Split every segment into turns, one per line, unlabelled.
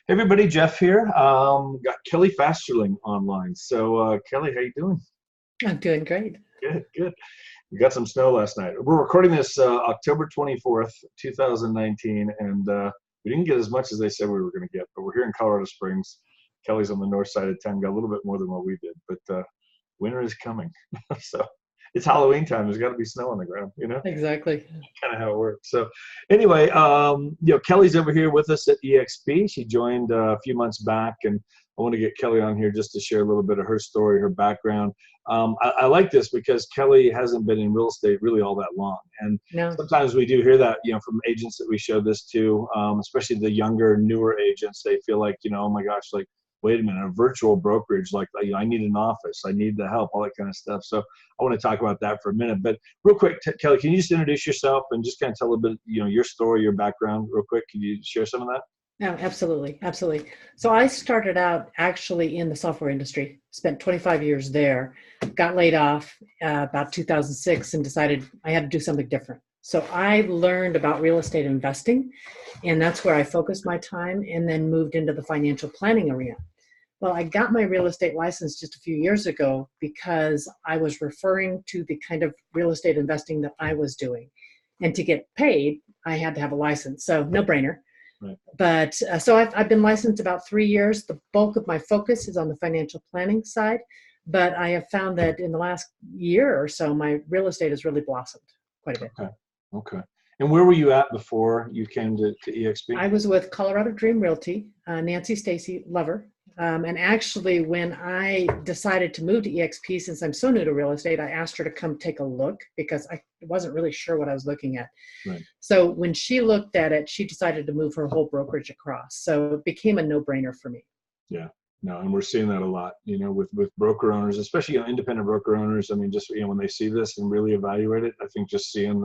Hey everybody, Jeff here. Got Kelly Fasterling online. Kelly, how you doing?
I'm doing great.
Good, good. We got some snow last night. We're recording this October 24th, 2019, and we didn't get as much as they said we were going to get, but we're here in Colorado Springs. Kelly's on the north side of town, got a little bit more than what we did, but winter is coming. So it's Halloween time. There's got to be snow on the ground,
Exactly.
kind of how it works. So anyway, Kelly's over here with us at eXp. She joined a few months back, and I want to get Kelly on here just to share a little bit of her story, her background. I like this because Kelly hasn't been in real estate really all that long, and
No,
sometimes we do hear that, from agents that we show this to, especially the younger, newer agents. They feel like, oh my gosh, like, wait a minute, a virtual brokerage, like, I need an office, I need the help, all that kind of stuff. So I want to talk about that for a minute. But real quick, Kelly, can you just introduce yourself and just kind of tell a bit, your story, your background, real quick? Can you share some of that?
no, absolutely. Absolutely. So I started out actually in the software industry, spent 25 years there, got laid off about 2006 and decided I had to do something different. So I learned about real estate investing, and that's where I focused my time and then moved into the financial planning arena. Well, I got my real estate license just a few years ago because I was referring to the kind of real estate investing that I was doing. And to get paid, I had to have a license. So no brainer.
Right.
But so I've been licensed about 3 years. The bulk of my focus is on the financial planning side. But I have found that in the last year or so, my real estate has really blossomed quite a bit.
Okay. Okay. And where were you at before you came to eXp?
I was with Colorado Dream Realty, Nancy Stacy Lover. And actually, when I decided to move to eXp, since I'm so new to real estate, I asked her to come take a look because I wasn't really sure what I was looking at.
Right.
So when she looked at it, she decided to move her whole brokerage across. So it became a no-brainer for me.
Yeah. No, and we're seeing that a lot, with broker owners, especially, independent broker owners. I mean, just, when they see this and really evaluate it, I think just seeing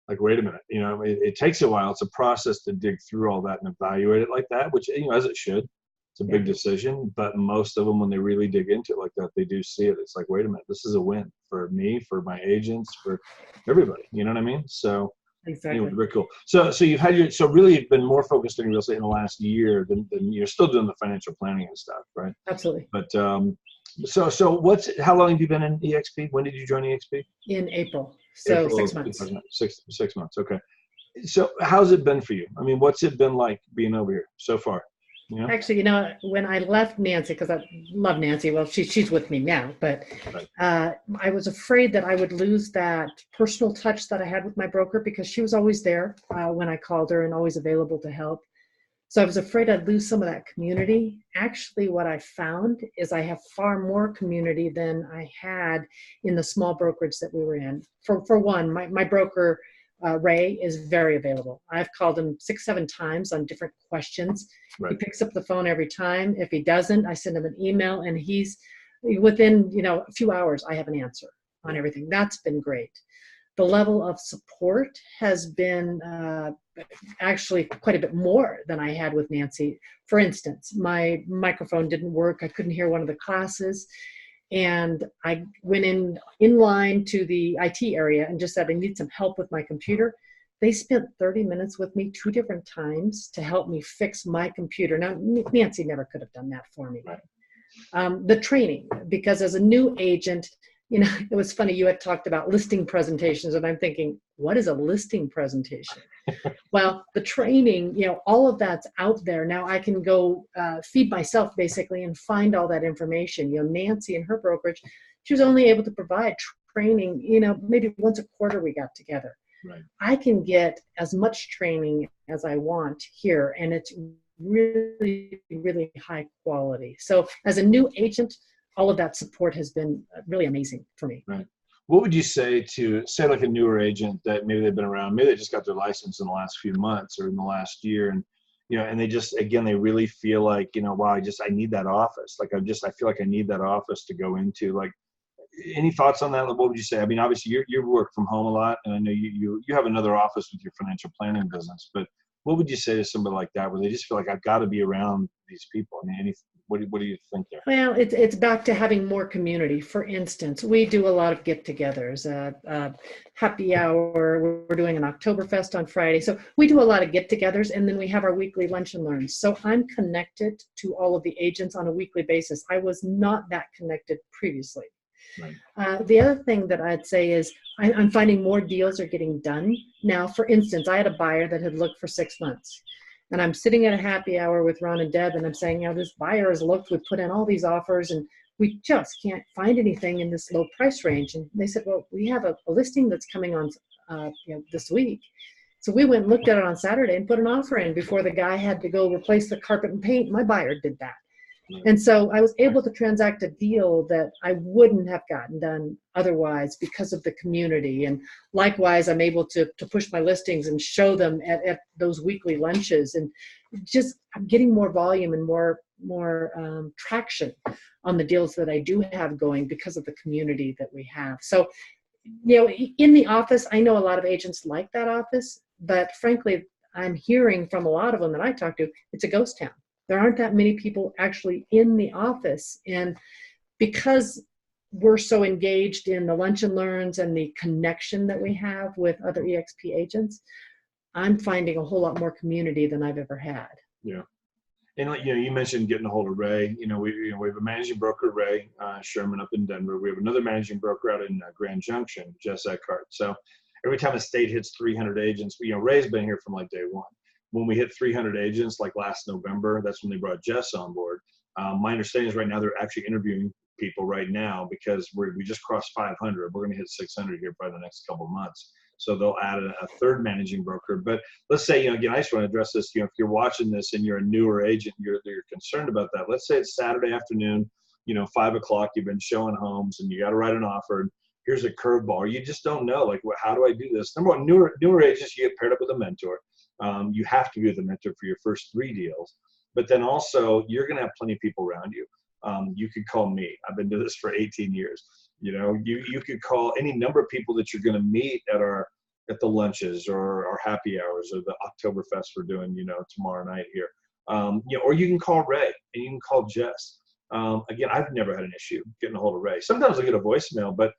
like, wait a minute, it takes a while. It's a process to dig through all that and evaluate it like that, which, as it should. It's a big decision, but most of them, when they really dig into it like that, they do see it. It's like, wait a minute, this is a win for me, for my agents, for everybody. You know what I mean? So anyway,
Exactly.
very cool. So so really you've been more focused on real estate in the last year than you're still doing the financial planning and stuff, right?
Absolutely.
But how long have you been in eXp? When did you join eXp?
In April. So
April of
6 months.
6 months. Okay. So how's it been for you? I mean, what's it been like being over here so far?
Actually, when I left Nancy, because I love Nancy, well, she's with me now, but
Right.
I was afraid that I would lose that personal touch that I had with my broker because she was always there when I called her and always available to help. So I was afraid I'd lose some of that community. Actually, what I found is I have far more community than I had in the small brokerage that we were in. For one, my broker, Ray, is very available. I've called him 6, 7 times on different questions. He
Right.
picks up the phone every time. If he doesn't, I send him an email, and he's within a few hours. I have an answer on everything. That's been great. The level of support has been actually quite a bit more than I had with Nancy. For instance, my microphone didn't work. I couldn't hear one of the classes. And I went in line to the IT area and just said, I need some help with my computer. They spent 30 minutes with me 2 different times to help me fix my computer. Now, Nancy never could have done that for me.
Right.
The training, because as a new agent, it was funny, you had talked about listing presentations, and I'm thinking, what is a listing presentation? Well, the training, all of that's out there. Now I can go feed myself basically and find all that information. Nancy and her brokerage, she was only able to provide training, maybe once a quarter we got together.
Right.
I can get as much training as I want here, and it's really, really high quality. So as a new agent, all of that support has been really amazing for me.
Right. What would you say to like a newer agent that maybe they've been around, maybe they just got their license in the last few months or in the last year, and and they just, again, they really feel like, wow, I need that office. Like I feel like I need that office to go into. Like, any thoughts on that? Like, what would you say? I mean, obviously you work from home a lot, and I know you have another office with your financial planning business, but what would you say to somebody like that, where they just feel like, I've got to be around these people? I mean, what do you think there?
Well, it's back to having more community. For instance, we do a lot of get-togethers, happy hour. We're doing an Oktoberfest on Friday, so we do a lot of get-togethers, and then we have our weekly lunch and learns. So I'm connected to all of the agents on a weekly basis. I was not that connected previously.
Right.
The other thing that I'd say is I'm finding more deals are getting done now. For instance, I had a buyer that had looked for 6 months. And I'm sitting at a happy hour with Ron and Deb, and I'm saying, this buyer has looked, we've put in all these offers, and we just can't find anything in this low price range. And they said, well, we have a listing that's coming on this week. So we went and looked at it on Saturday and put an offer in before the guy had to go replace the carpet and paint. My buyer did that. And so I was able to transact a deal that I wouldn't have gotten done otherwise because of the community. And likewise, I'm able to push my listings and show them at those weekly lunches, and just I'm getting more volume and more traction on the deals that I do have going because of the community that we have. So, in the office, I know a lot of agents like that office, but frankly, I'm hearing from a lot of them that I talk to, it's a ghost town. There aren't that many people actually in the office. And because we're so engaged in the lunch and learns and the connection that we have with other eXp agents, I'm finding a whole lot more community than I've ever had.
Yeah. And you mentioned getting a hold of Ray. We have a managing broker, Ray Sherman, up in Denver. We have another managing broker out in Grand Junction, Jess Eckhart. So every time a state hits 300 agents, Ray's been here from like day one. When we hit 300 agents, like last November, that's when they brought Jess on board. My understanding is right now they're actually interviewing people right now because we just crossed 500. We're going to hit 600 here by the next couple of months. So they'll add a third managing broker. But let's say, again, I just want to address this. If you're watching this and you're a newer agent, you're concerned about that. Let's say it's Saturday afternoon, 5 o'clock. You've been showing homes and you got to write an offer. And here's a curveball. You just don't know, like, how do I do this? Number one, newer agents, you get paired up with a mentor. You have to be the mentor for your first 3 deals, but then also you're going to have plenty of people around you. You could call me. I've been doing this for 18 years. You could call any number of people that you're going to meet at the lunches or our happy hours or the Oktoberfest we're doing, tomorrow night here. Or you can call Ray and you can call Jess. Again, I've never had an issue getting a hold of Ray. Sometimes I get a voicemail, but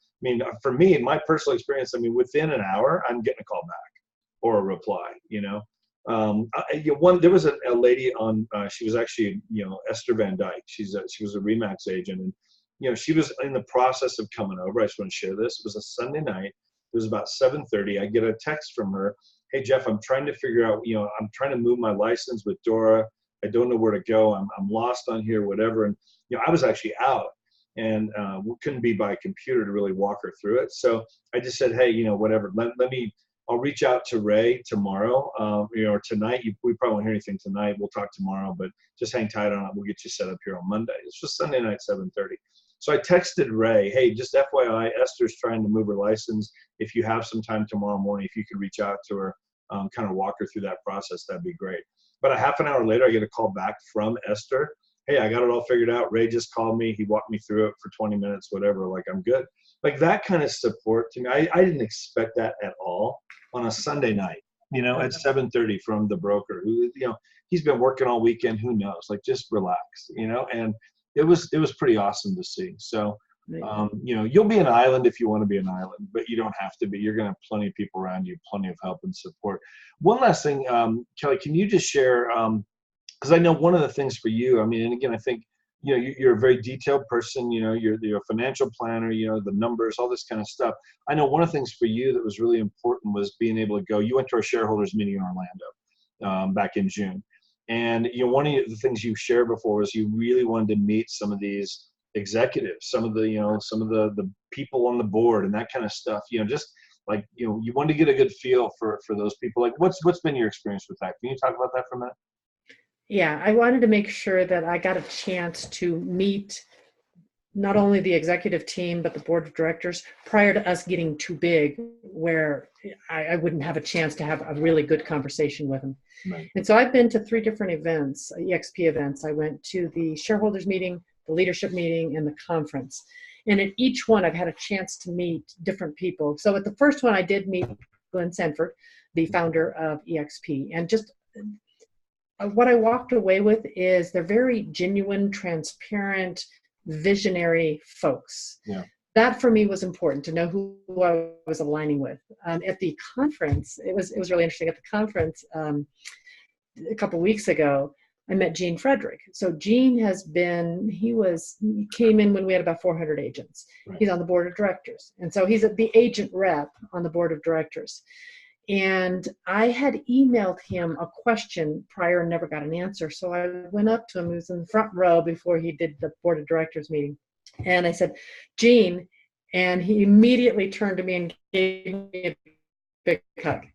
for me, in my personal experience, within an hour, I'm getting a call back or a reply. There was a lady on. She was actually, Esther Van Dyke. She was a Remax agent, and she was in the process of coming over. I just want to share this. It was a Sunday night. It was about 7:30. I get a text from her. Hey Jeff, I'm trying to figure out. I'm trying to move my license with Dora. I don't know where to go. I'm lost on here, whatever. And I was actually out, and we couldn't be by computer to really walk her through it. So I just said, hey, whatever. Let me. I'll reach out to Ray tomorrow, or tonight. We probably won't hear anything tonight. We'll talk tomorrow, but just hang tight on it. We'll get you set up here on Monday. It's just Sunday night, 7:30. So I texted Ray, hey, just FYI, Esther's trying to move her license. If you have some time tomorrow morning, if you could reach out to her, kind of walk her through that process, that'd be great. But a half an hour later, I get a call back from Esther. Hey, I got it all figured out. Ray just called me. He walked me through it for 20 minutes, whatever. Like, I'm good. Like, that kind of support to me, I didn't expect that at all on a Sunday night, at 7:30 from the broker who, he's been working all weekend. Who knows? Like, just relax, and it was pretty awesome to see. So, you'll be an island if you want to be an island, but you don't have to be. You're going to have plenty of people around you, plenty of help and support. One last thing, Kelly, can you just share, because I know one of the things for you, and again, I think, you're a very detailed person, you're a financial planner, the numbers, all this kind of stuff. I know one of the things for you that was really important was being able to go, you went to our shareholders meeting in Orlando back in June. And, one of the things you shared before was you really wanted to meet some of these executives, some of the people on the board and that kind of stuff, just like, you wanted to get a good feel for those people. Like, what's been your experience with that? Can you talk about that for a minute?
Yeah, I wanted to make sure that I got a chance to meet not only the executive team, but the board of directors prior to us getting too big, where I wouldn't have a chance to have a really good conversation with them.
Right.
And so I've been to 3 different events, eXp events. I went to the shareholders meeting, the leadership meeting, and the conference. And at each one, I've had a chance to meet different people. So at the first one, I did meet Glenn Sanford, the founder of eXp, and just what I walked away with is they're very genuine, transparent, visionary folks.
Yeah.
That for me was important to know who I was aligning with. At the conference, it was really interesting. At the conference a couple of weeks ago, I met Gene Frederick. So Gene he came in when we had about 400 agents.
Right.
He's on the board of directors. And so he's the agent rep on the board of directors. And I had emailed him a question prior and never got an answer. So I went up to him. He was in the front row before he did the board of directors meeting. And I said, Gene, and he immediately turned to me and gave me a big hug.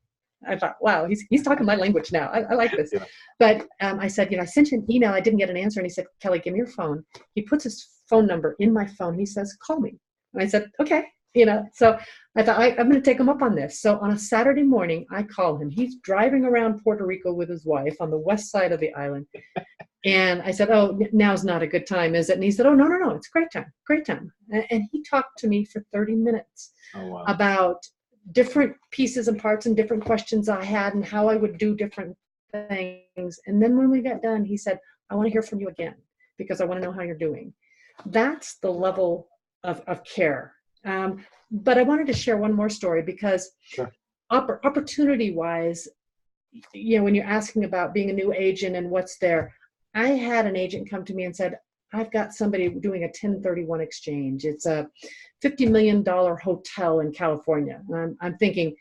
I thought, wow, he's talking my language now. I like this. Yeah. But I said, I sent you an email. I didn't get an answer. And he said, Kelly, give me your phone. He puts his phone number in my phone. He says, call me. And I said, okay. So I thought, I'm going to take him up on this. So on a Saturday morning, I call him. He's driving around Puerto Rico with his wife on the west side of the island. And I said, oh, now's not a good time, is it? And he said, oh, no, it's a great time, great time. And he talked to me for 30 minutes about different pieces and parts and different questions I had and how I would do different things. And then when we got done, he said, I want to hear from you again because I want to know how you're doing. That's the level of care. But I wanted to share one more story because opportunity-wise, when you're asking about being a new agent and what's there, I had an agent come to me and said, I've got somebody doing a 1031 exchange. It's a $50 million hotel in California. And I'm thinking,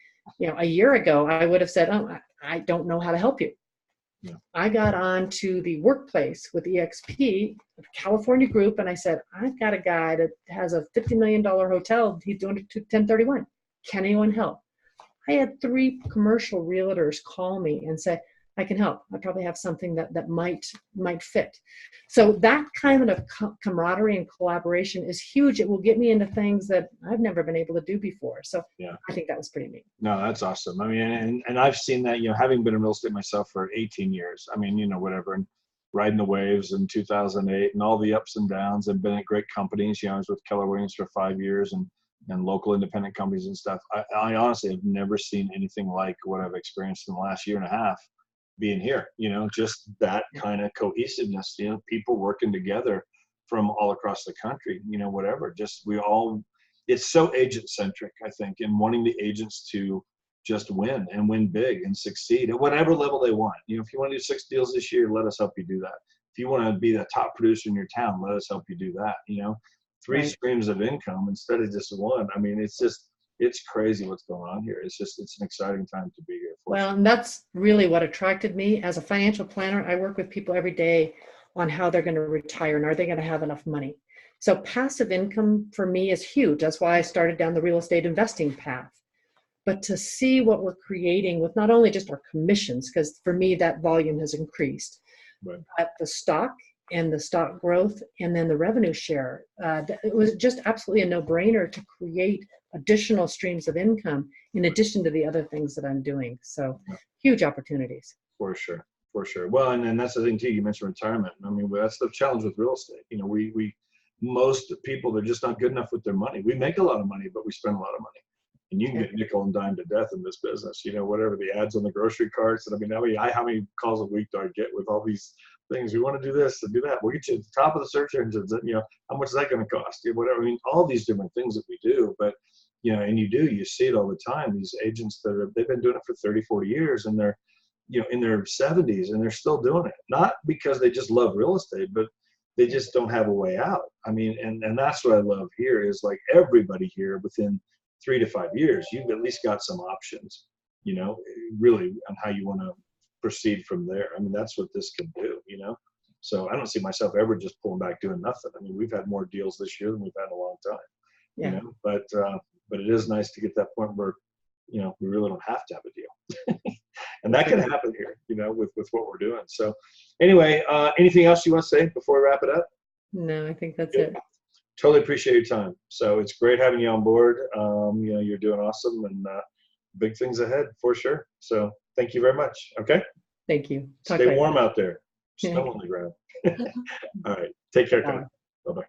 a year ago, I would have said, oh, I don't know how to help you. Yeah. I got on to the workplace with eXp, a California group, and I said, I've got a guy that has a $50 million hotel. He's doing it to 1031. Can anyone help? I had 3 commercial realtors call me and say, I can help. I probably have something that might fit. So that kind of camaraderie and collaboration is huge. It will get me into things that I've never been able to do before. So yeah. I think that was pretty neat.
No, that's awesome. I mean, and I've seen that, having been in real estate myself for 18 years, I mean, whatever, and riding the waves in 2008 and all the ups and downs, and been at great companies. I was with Keller Williams for 5 years and local independent companies and stuff. I honestly have never seen anything like what I've experienced in the last year and a half being here, just that kind of cohesiveness, people working together from all across the country, whatever, it's so agent centric, I think, and wanting the agents to just win and win big and succeed at whatever level they want. If you want to do 6 deals this year, let us help you do that. If you want to be the top producer in your town, let us help you do that. 3 right. streams of income instead of just one. I mean, it's crazy what's going on here. It's an exciting time to be here.
Well, and that's really what attracted me. As a financial planner, I work with people every day on how they're going to retire and are they going to have enough money. So passive income for me is huge. That's why I started down the real estate investing path. But to see what we're creating with not only just our commissions, because for me that volume has increased, right. but the stock and the stock growth and then the revenue share, it was just absolutely a no-brainer to create additional streams of income in addition to the other things that I'm doing. So huge opportunities.
For sure. Well, and that's the thing too, you mentioned retirement. I mean, that's the challenge with real estate. Most people, they're just not good enough with their money. We make a lot of money, but we spend a lot of money. And you can get nickel and dime to death in this business, whatever the ads on the grocery carts. And how many calls a week do I get with all these things? We want to do this and do that. We'll get you at the top of the search engines. How much is that going to cost? Whatever. I mean, all these different things that we do, but and you see it all the time. These agents they've been doing it for 30, 40 years, and they're, in their 70s, and they're still doing it. Not because they just love real estate, but they just don't have a way out. I mean, and that's what I love here is like everybody here within 3 to 5 years, you've at least got some options, really on how you want to proceed from there. I mean, that's what this can do, So I don't see myself ever just pulling back doing nothing. I mean, we've had more deals this year than we've had in a long time, but it is nice to get that point where, we really don't have to have a deal. And that can happen here, with what we're doing. So anyway, anything else you want to say before we wrap it up?
No, I think that's it.
Totally appreciate your time. So it's great having you on board. You're doing awesome and big things ahead for sure. So thank you very much. Okay.
Thank you.
Stay warm out there. Snow on the ground. All right. Take care. Bye-bye.